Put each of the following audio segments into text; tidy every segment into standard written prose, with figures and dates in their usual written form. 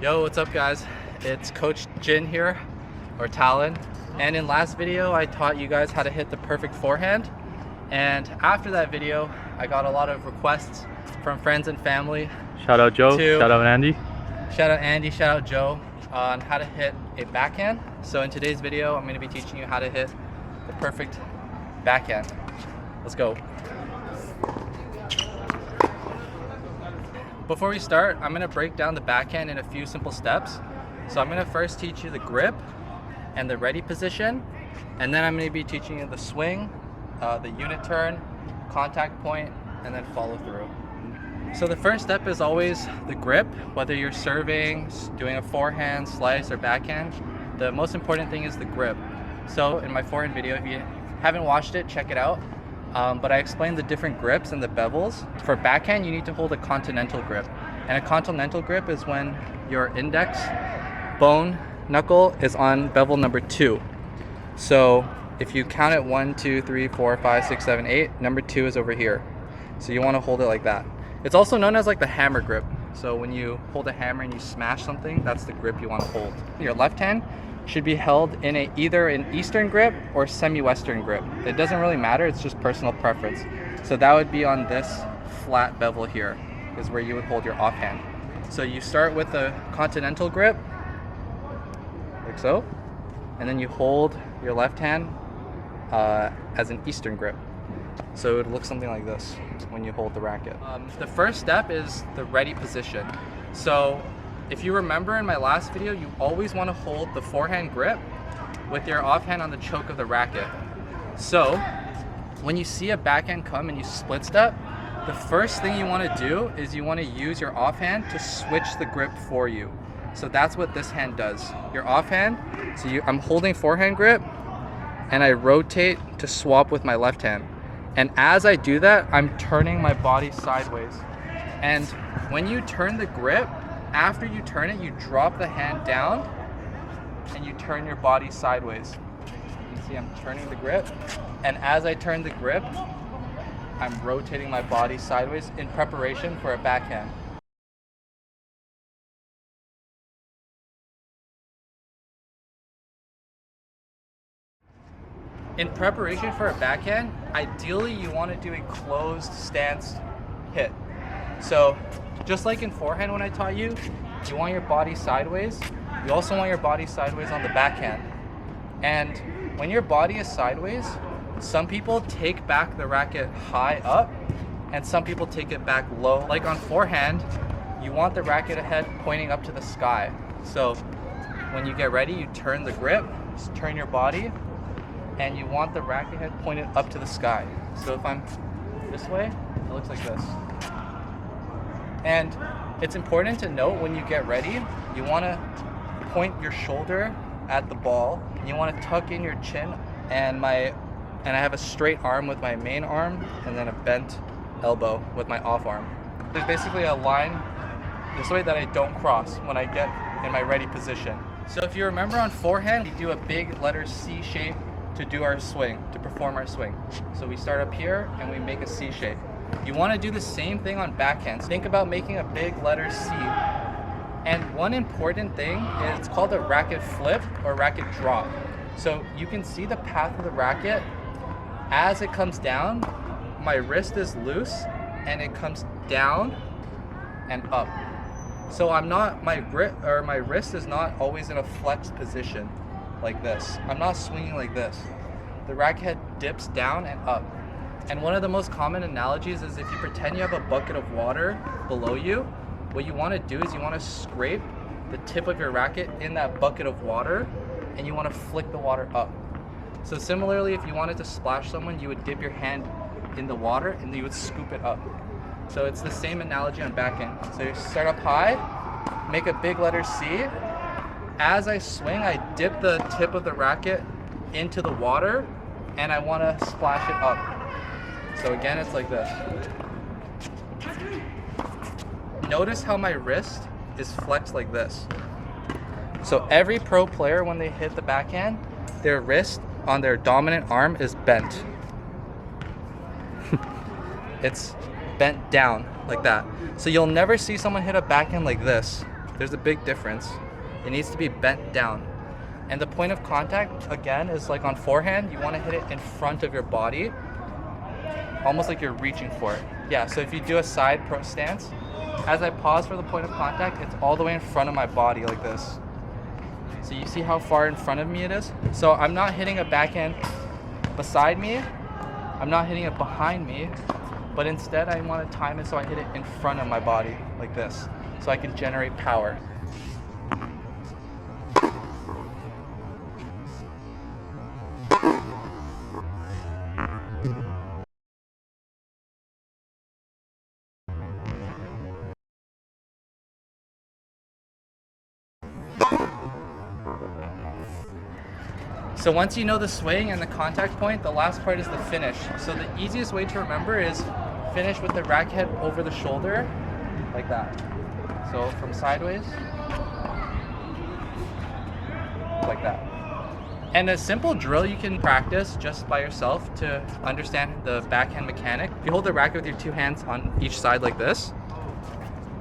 Yo, what's up guys? It's Coach Jin here, or Talon. And in last video, I taught you guys how to hit the perfect forehand. And after that video, I got a lot of requests from friends and family. Shout out Joe, shout out Andy. Shout out Andy, shout out Joe on how to hit a backhand. So in today's video, I'm gonna be teaching you how to hit the perfect backhand. Let's go. Before we start, I'm going to break down the backhand in a few simple steps. So I'm going to first teach you the grip and the ready position, and then I'm going to be teaching you the swing, the unit turn, contact point, and then follow through. So the first step is always the grip, whether you're serving, doing a forehand, slice, or backhand. The most important thing is the grip. So in my forehand video, if you haven't watched it, check it out. But I explained the different grips and the bevels. For backhand, you need to hold a continental grip. And a continental grip is when your index bone knuckle is on bevel number 2. So if you count it 1, 2, 3, 4, 5, 6, 7, 8, number 2 is over here. So you want to hold it like that. It's also known as like the hammer grip. So when you hold a hammer and you smash something, that's the grip you want to hold. Your left hand should be held in either an Eastern grip or semi-Western grip. It doesn't really matter, it's just personal preference. So that would be on this flat bevel here, is where you would hold your offhand. So you start with a continental grip, like so, and then you hold your left hand as an Eastern grip. So it would look something like this when you hold the racket. The first step is the ready position. So if you remember in my last video, you always want to hold the forehand grip with your offhand on the choke of the racket. So when you see a backhand come and you split step, the first thing you want to do is you want to use your offhand to switch the grip for you. So that's what this hand does. Your offhand, so I'm holding forehand grip and I rotate to swap with my left hand. And as I do that, I'm turning my body sideways. And when you turn the grip, after you turn it, you drop the hand down and you turn your body sideways. You can see I'm turning the grip, and as I turn the grip, I'm rotating my body sideways in preparation for a backhand. In preparation for a backhand, ideally you want to do a closed stance hit. So just like in forehand when I taught you, you want your body sideways. You also want your body sideways on the backhand. And when your body is sideways, some people take back the racket high up and some people take it back low. Like on forehand, you want the racket head pointing up to the sky. So when you get ready, you turn the grip, just turn your body, and you want the racket head pointed up to the sky. So if I'm this way, it looks like this. And it's important to note when you get ready, you want to point your shoulder at the ball, and you want to tuck in your chin, and I have a straight arm with my main arm and then a bent elbow with my off arm. There's basically a line this way that I don't cross when I get in my ready position. So if you remember on forehand, we do a big letter C shape to do our swing, to perform our swing. So we start up here and we make a C shape. You want to do the same thing on backhand. Think about making a big letter C. And one important thing is it's called a racket flip or racket drop. So you can see the path of the racket. As it comes down, my wrist is loose and it comes down and up. So my wrist is not always in a flexed position like this. I'm not swinging like this. The racket head dips down and up. And one of the most common analogies is if you pretend you have a bucket of water below you, what you want to do is you want to scrape the tip of your racket in that bucket of water and you want to flick the water up. So similarly, if you wanted to splash someone, you would dip your hand in the water and you would scoop it up. So it's the same analogy on backhand. So you start up high, make a big letter C. As I swing, I dip the tip of the racket into the water and I want to splash it up. So again, it's like this. Notice how my wrist is flexed like this. So every pro player, when they hit the backhand, their wrist on their dominant arm is bent. It's bent down like that. So you'll never see someone hit a backhand like this. There's a big difference. It needs to be bent down. And the point of contact, again, is like on forehand, you want to hit it in front of your body, almost like you're reaching for it. Yeah, so if you do a side pro stance, as I pause for the point of contact, it's all the way in front of my body like this. So you see how far in front of me it is? So I'm not hitting a backhand beside me, I'm not hitting it behind me, but instead I want to time it so I hit it in front of my body like this, so I can generate power. So once you know the swing and the contact point, the last part is the finish. So the easiest way to remember is finish with the racket head over the shoulder, like that. So from sideways, like that. And a simple drill you can practice just by yourself to understand the backhand mechanic. If you hold the racket with your two hands on each side like this,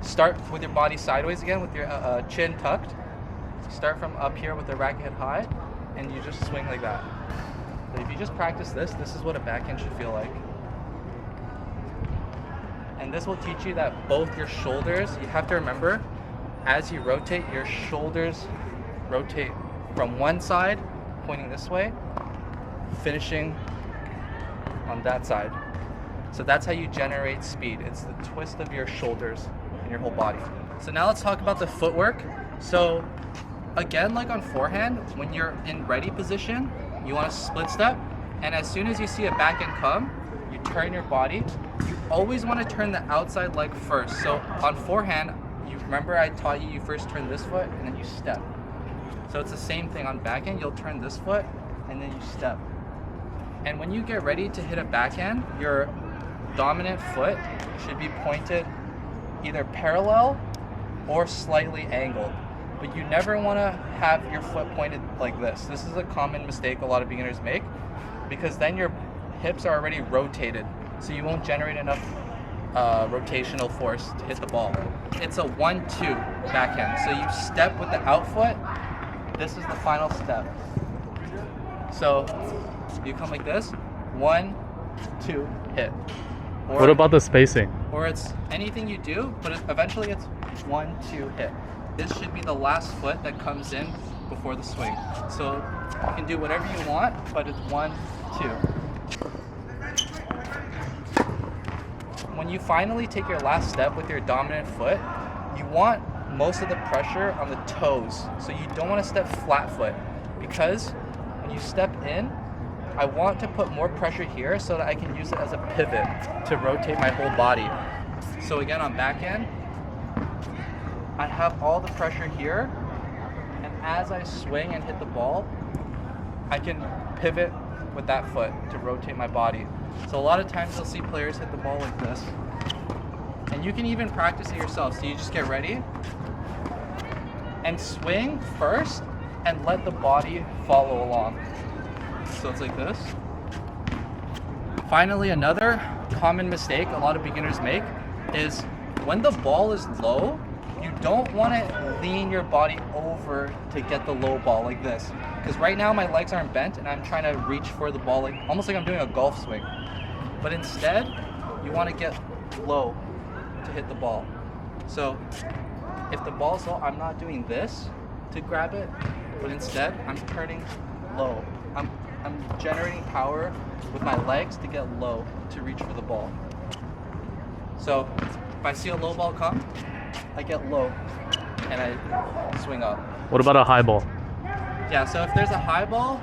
start with your body sideways again with your chin tucked. Start from up here with the racket head high, and you just swing like that. So if you just practice this, this is what a backhand should feel like. And this will teach you that both your shoulders, you have to remember, as you rotate, your shoulders rotate from one side, pointing this way, finishing on that side. So that's how you generate speed. It's the twist of your shoulders and your whole body. So now let's talk about the footwork. So again, like on forehand, when you're in ready position, you want to split step, and as soon as you see a backhand come, you turn your body. You always want to turn the outside leg first. So on forehand, you remember I taught you, you first turn this foot and then you step. So it's the same thing on backhand, you'll turn this foot and then you step. And when you get ready to hit a backhand, your dominant foot should be pointed either parallel or slightly angled. But you never want to have your foot pointed like this. This is a common mistake a lot of beginners make, because then your hips are already rotated, so you won't generate enough rotational force to hit the ball. It's a 1-2 backhand. So you step with the out foot. This is the final step. So you come like this, 1, 2, hit. Or, what about the spacing? Or it's anything you do, but eventually it's 1, 2, hit. This should be the last foot that comes in before the swing. So you can do whatever you want, but it's 1, 2. When you finally take your last step with your dominant foot, you want most of the pressure on the toes. So you don't want to step flat foot, because when you step in, I want to put more pressure here so that I can use it as a pivot to rotate my whole body. So again, on backhand, I have all the pressure here, and as I swing and hit the ball, I can pivot with that foot to rotate my body. So a lot of times you'll see players hit the ball like this. And you can even practice it yourself. So you just get ready and swing first and let the body follow along. So it's like this. Finally, another common mistake a lot of beginners make is when the ball is low, you don't want to lean your body over to get the low ball like this. Because right now my legs aren't bent and I'm trying to reach for the ball, like almost like I'm doing a golf swing. But instead, you want to get low to hit the ball. So if the ball's low, I'm not doing this to grab it, but instead I'm turning low. I'm generating power with my legs to get low to reach for the ball. So if I see a low ball come, I get low and I swing up. What about a high ball? Yeah, so if there's a high ball,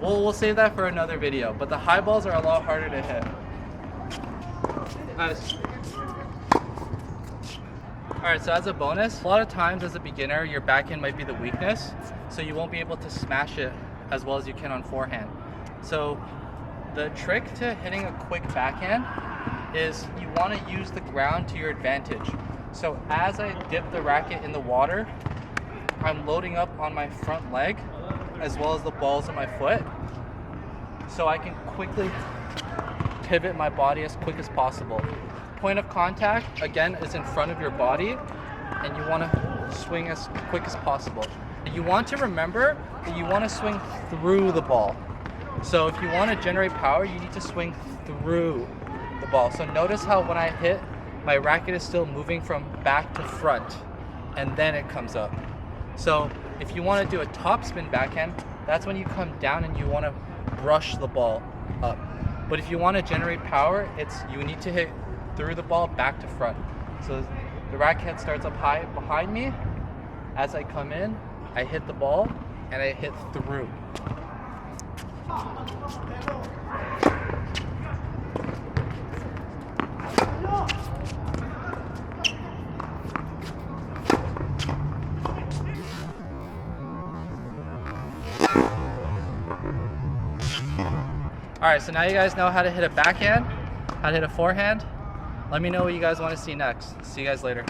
we'll save that for another video, but the high balls are a lot harder to hit. Nice. Alright, so as a bonus, a lot of times as a beginner, your backhand might be the weakness, so you won't be able to smash it as well as you can on forehand. So the trick to hitting a quick backhand is you want to use the ground to your advantage. So as I dip the racket in the water, I'm loading up on my front leg as well as the balls of my foot, so I can quickly pivot my body as quick as possible. point of contact, again, is in front of your body, and you want to swing as quick as possible. You want to remember that you want to swing through the ball. So if you want to generate power, you need to swing through the ball. So notice how when I hit, my racket is still moving from back to front, and then it comes up. So if you want to do a topspin backhand, that's when you come down and you want to brush the ball up. But if you want to generate power, you need to hit through the ball back to front. So the racket starts up high behind me. As I come in, I hit the ball and I hit through. Alright, so now you guys know how to hit a backhand, how to hit a forehand. Let me know what you guys want to see next. See you guys later.